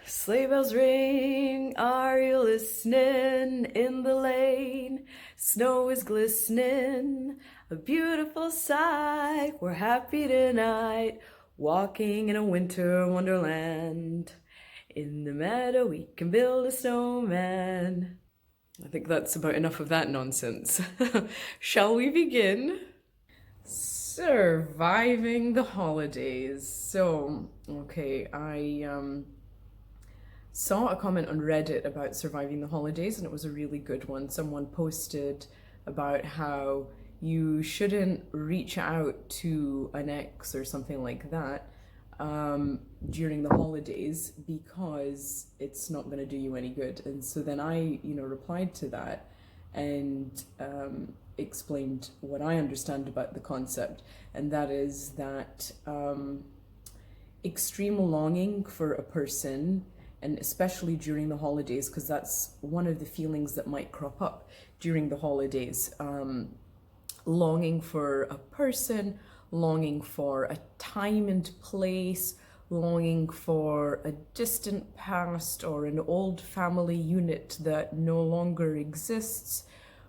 Sleigh bells ring, are you listening? In the lane, snow is glistening, a beautiful sight. We're happy tonight, walking in a winter wonderland. In the meadow, we can build a snowman. I think that's about enough of that nonsense. Shall we begin? Surviving the holidays. So, okay, I saw a comment on Reddit about surviving the holidays, and it was a really good one. Someone posted about how you shouldn't reach out to an ex or something like that during the holidays because it's not going to do you any good. And so then I, replied to that and explained what I understand about the concept, and that is that extreme longing for a person, and especially during the holidays, because that's one of the feelings that might crop up during the holidays. Longing for a person, longing for a time and place, longing for a distant past or an old family unit that no longer exists,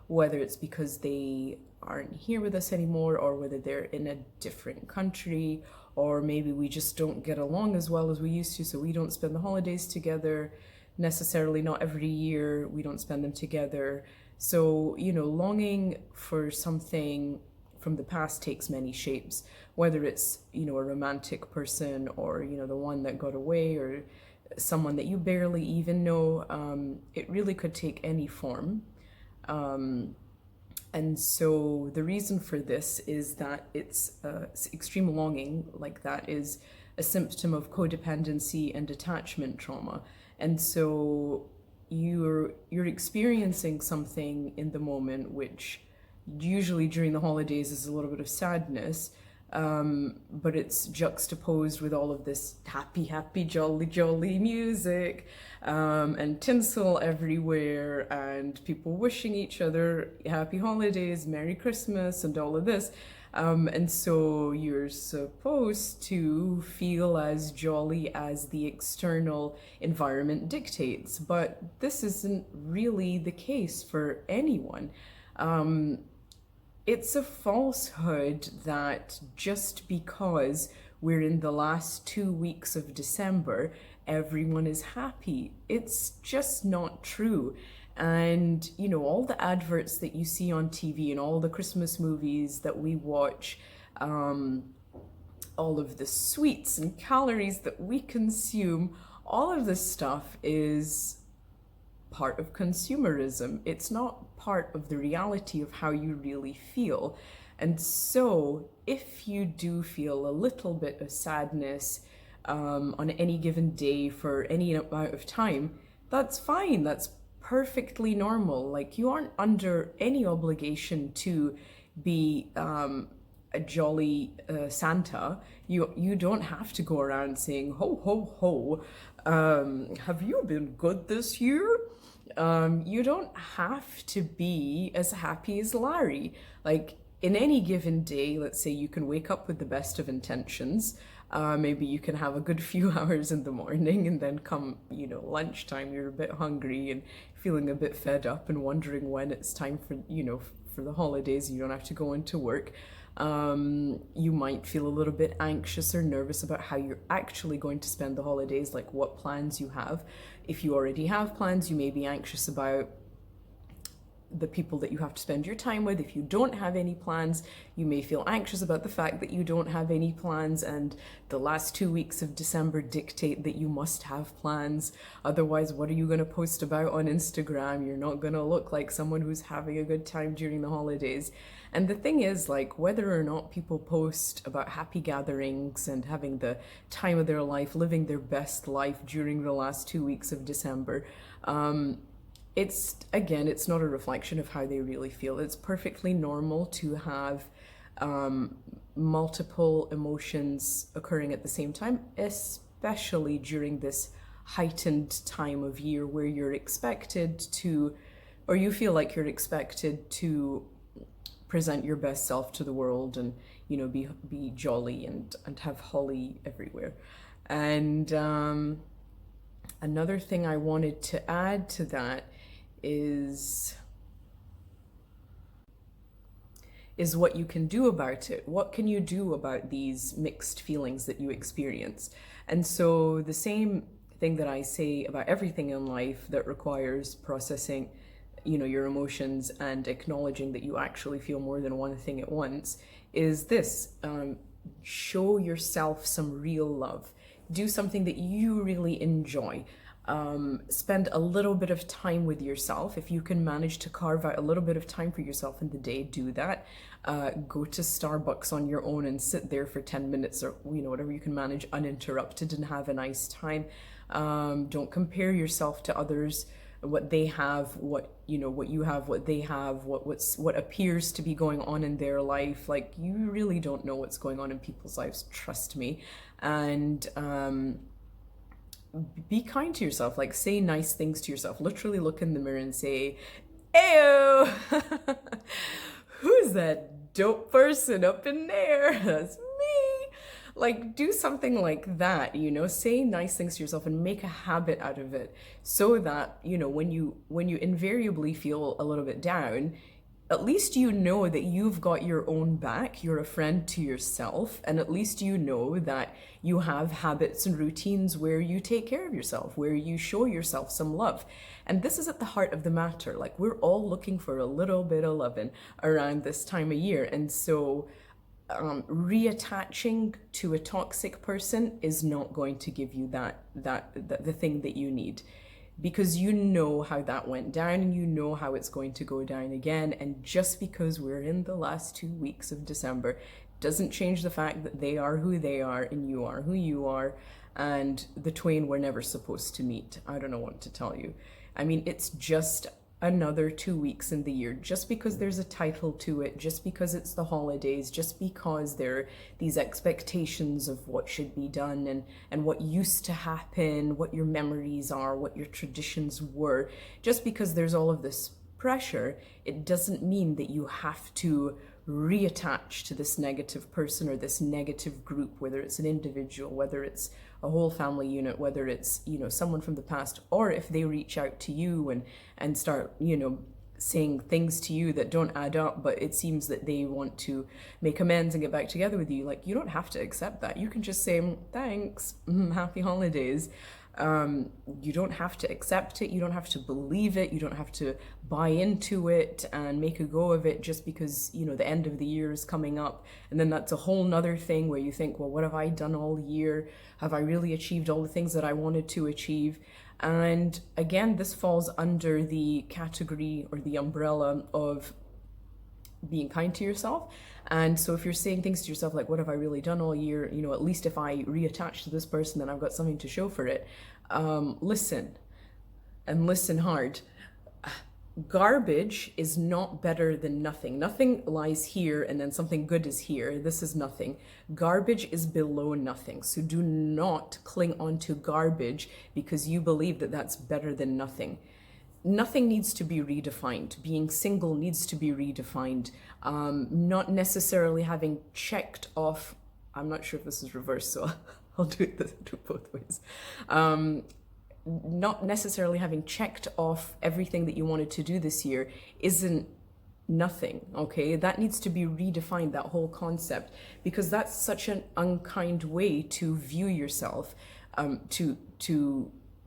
whether it's because they aren't here with us anymore or whether they're in a different country, or maybe we just don't get along as well as we used to, so we don't spend the holidays together necessarily. Not every year we don't spend them together. So, longing for something from the past takes many shapes, whether it's, a romantic person or, the one that got away or someone that you barely even know. It really could take any form. And so the reason for this is that it's extreme longing like that is a symptom of codependency and attachment trauma. And so you're experiencing something in the moment, which usually during the holidays is a little bit of sadness, but it's juxtaposed with all of this happy, jolly music, and tinsel everywhere, and people wishing each other happy holidays, Merry Christmas, and all of this. And so you're supposed to feel as jolly as the external environment dictates, but this isn't really the case for anyone. It's a falsehood that just because we're in the last 2 weeks of December, everyone is happy. It's just not true. And, all the adverts that you see on TV and all the Christmas movies that we watch, all of the sweets and calories that we consume, all of this stuff is part of consumerism. It's not part of the reality of how you really feel. And so if you do feel a little bit of sadness on any given day for any amount of time, that's fine. That's perfectly normal. Like, you aren't under any obligation to be a jolly Santa. You don't have to go around saying ho ho ho. Have you been good this year? You don't have to be as happy as Larry. Like, in any given day, let's say you can wake up with the best of intentions. Maybe you can have a good few hours in the morning, and then come, lunchtime, you're a bit hungry and feeling a bit fed up and wondering when it's time for, for the holidays. You don't have to go into work. You might feel a little bit anxious or nervous about how you're actually going to spend the holidays, like what plans you have. If you already have plans, you may be anxious about the people that you have to spend your time with. If you don't have any plans, you may feel anxious about the fact that you don't have any plans, and the last 2 weeks of December dictate that you must have plans. Otherwise, what are you going to post about on Instagram? You're not going to look like someone who's having a good time during the holidays. And the thing is, like, whether or not people post about happy gatherings and having the time of their life, living their best life during the last 2 weeks of December, it's not a reflection of how they really feel. It's perfectly normal to have multiple emotions occurring at the same time, especially during this heightened time of year where you're expected to, or you feel like you're expected to present your best self to the world, and be jolly and have holly everywhere. And another thing I wanted to add to that is what you can do about it. What can you do about these mixed feelings that you experience? And so the same thing that I say about everything in life that requires processing, your emotions and acknowledging that you actually feel more than one thing at once, is this: show yourself some real love. Do something that you really enjoy. Spend a little bit of time with yourself. If you can manage to carve out a little bit of time for yourself in the day, do that. Go to Starbucks on your own and sit there for 10 minutes, or whatever you can manage uninterrupted, and have a nice time. Don't compare yourself to others, what they have, what you have, what they have, what appears to be going on in their life. Like, you really don't know what's going on in people's lives, trust me. And be kind to yourself. Like, say nice things to yourself. Literally look in the mirror and say, "Ayo, who's that dope person up in there? That's me." Like, do something like that, say nice things to yourself and make a habit out of it, so that, when you invariably feel a little bit down, at least you know that you've got your own back. You're a friend to yourself, and at least you know that you have habits and routines where you take care of yourself, where you show yourself some love. And this is at the heart of the matter. Like, we're all looking for a little bit of loving around this time of year. And so reattaching to a toxic person is not going to give you the thing that you need, because you know how that went down, and you know how it's going to go down again. And just because we're in the last 2 weeks of December doesn't change the fact that they are who they are and you are who you are, and the twain were never supposed to meet. I don't know what to tell you. I mean, it's just another 2 weeks in the year. Just because there's a title to it, just because it's the holidays, just because there are these expectations of what should be done and what used to happen, what your memories are, what your traditions were, just because there's all of this pressure, it doesn't mean that you have to reattach to this negative person or this negative group, whether it's an individual, whether it's a whole family unit, whether it's someone from the past, or if they reach out to you and start saying things to you that don't add up, but it seems that they want to make amends and get back together with you. Like, you don't have to accept that. You can just say, "Thanks, happy holidays." You don't have to accept it. You don't have to believe it. You don't have to buy into it and make a go of it just because, the end of the year is coming up. And then that's a whole nother thing where you think, well, what have I done all year? Have I really achieved all the things that I wanted to achieve? And again, this falls under the category or the umbrella of being kind to yourself. And so if you're saying things to yourself like, what have I really done all year? At least if I reattach to this person, then I've got something to show for it. Listen, and listen hard. Garbage is not better than nothing. Nothing lies here and then something good is here. This is nothing. Garbage is below nothing. So do not cling on to garbage because you believe that that's better than nothing. Nothing needs to be redefined. Being single needs to be redefined. Not necessarily having checked off, I'm not sure if this is reversed, so I'll do it both ways. Not necessarily having checked off everything that you wanted to do this year isn't nothing, okay? That needs to be redefined, that whole concept, because that's such an unkind way to view yourself.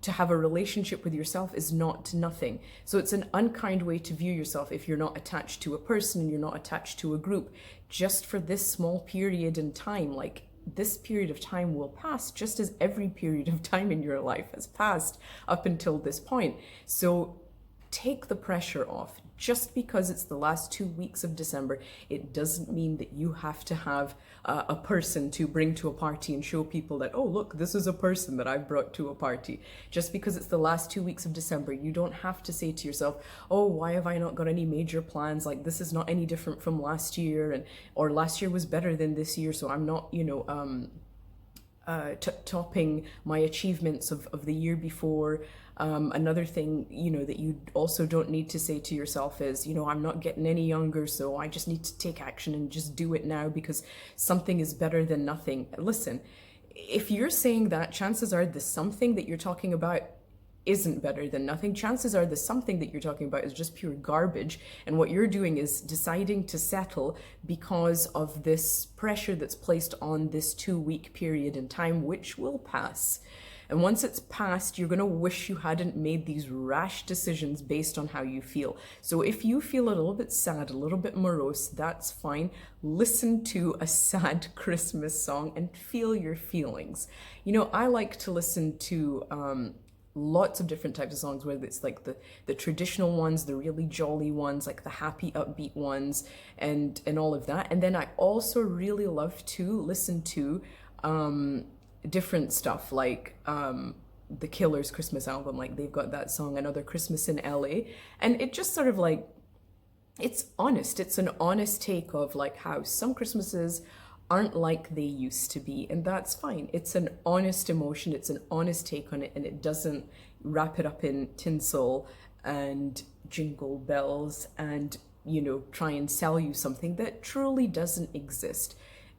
To have a relationship with yourself is not nothing. So it's an unkind way to view yourself if you're not attached to a person and you're not attached to a group just for this small period in time. Like, this period of time will pass just as every period of time in your life has passed up until this point. So take the pressure off. Just because it's the last 2 weeks of December, it doesn't mean that you have to have a person to bring to a party and show people that, oh, look, this is a person that I've brought to a party. Just because it's the last 2 weeks of December, you don't have to say to yourself, oh, why have I not got any major plans? Like, this is not any different from last year, or last year was better than this year, so I'm not, topping my achievements of the year before. Another thing, that you also don't need to say to yourself is, I'm not getting any younger, so I just need to take action and just do it now because something is better than nothing. Listen, if you're saying that, chances are the something that you're talking about isn't better than nothing. Chances are the something that you're talking about is just pure garbage, and what you're doing is deciding to settle because of this pressure that's placed on this 2-week period in time, which will pass. And once it's passed, you're going to wish you hadn't made these rash decisions based on how you feel. So if you feel a little bit sad, a little bit morose, that's fine. Listen to a sad Christmas song and feel your feelings. I like to listen to lots of different types of songs, whether it's like the traditional ones, the really jolly ones, like the happy upbeat ones, and all of that. And then I also really love to listen to different stuff, like the Killers' Christmas album. Like, they've got that song Another Christmas in LA, and it just sort of like, it's honest. It's an honest take of like how some Christmases aren't like they used to be, and that's fine. It's an honest emotion, it's an honest take on it, and it doesn't wrap it up in tinsel and jingle bells and try and sell you something that truly doesn't exist.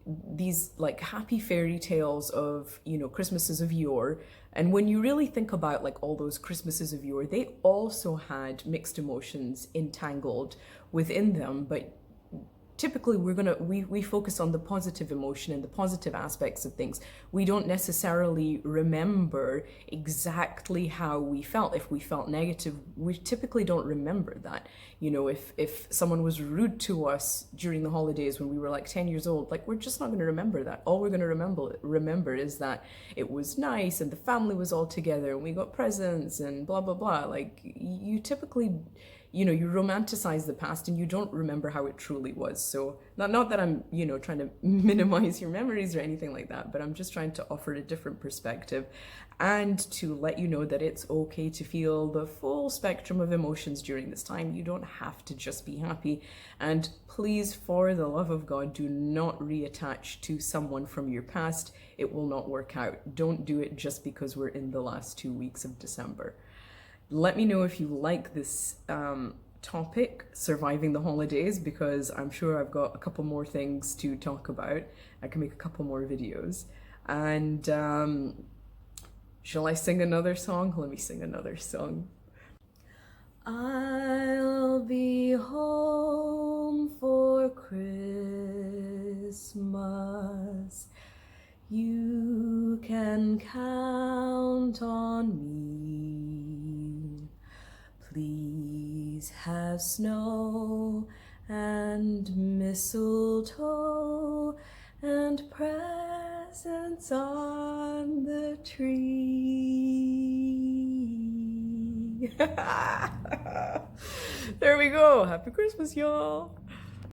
These like happy fairy tales of Christmases of yore, and when you really think about like all those Christmases of yore, they also had mixed emotions entangled within them, but typically we focus on the positive emotion and the positive aspects of things. We don't necessarily remember exactly how we felt. If we felt negative, we typically don't remember that. If someone was rude to us during the holidays when we were like 10 years old, like, we're just not going to remember that. All we're going to remember is that it was nice and the family was all together and we got presents and blah blah blah. Like, you typically you romanticize the past and you don't remember how it truly was. So not that I'm, trying to minimize your memories or anything like that, but I'm just trying to offer a different perspective and to let you know that it's okay to feel the full spectrum of emotions during this time. You don't have to just be happy. And please, for the love of God, do not reattach to someone from your past. It will not work out. Don't do it just because we're in the last 2 weeks of December. Let me know if you like this topic, surviving the holidays, because I'm sure I've got a couple more things to talk about. I can make a couple more videos. And shall I sing another song? Let me sing another song. I'll be home for Christmas. You can count on me. Please have snow and mistletoe and presents on the tree. There we go. Happy Christmas, y'all.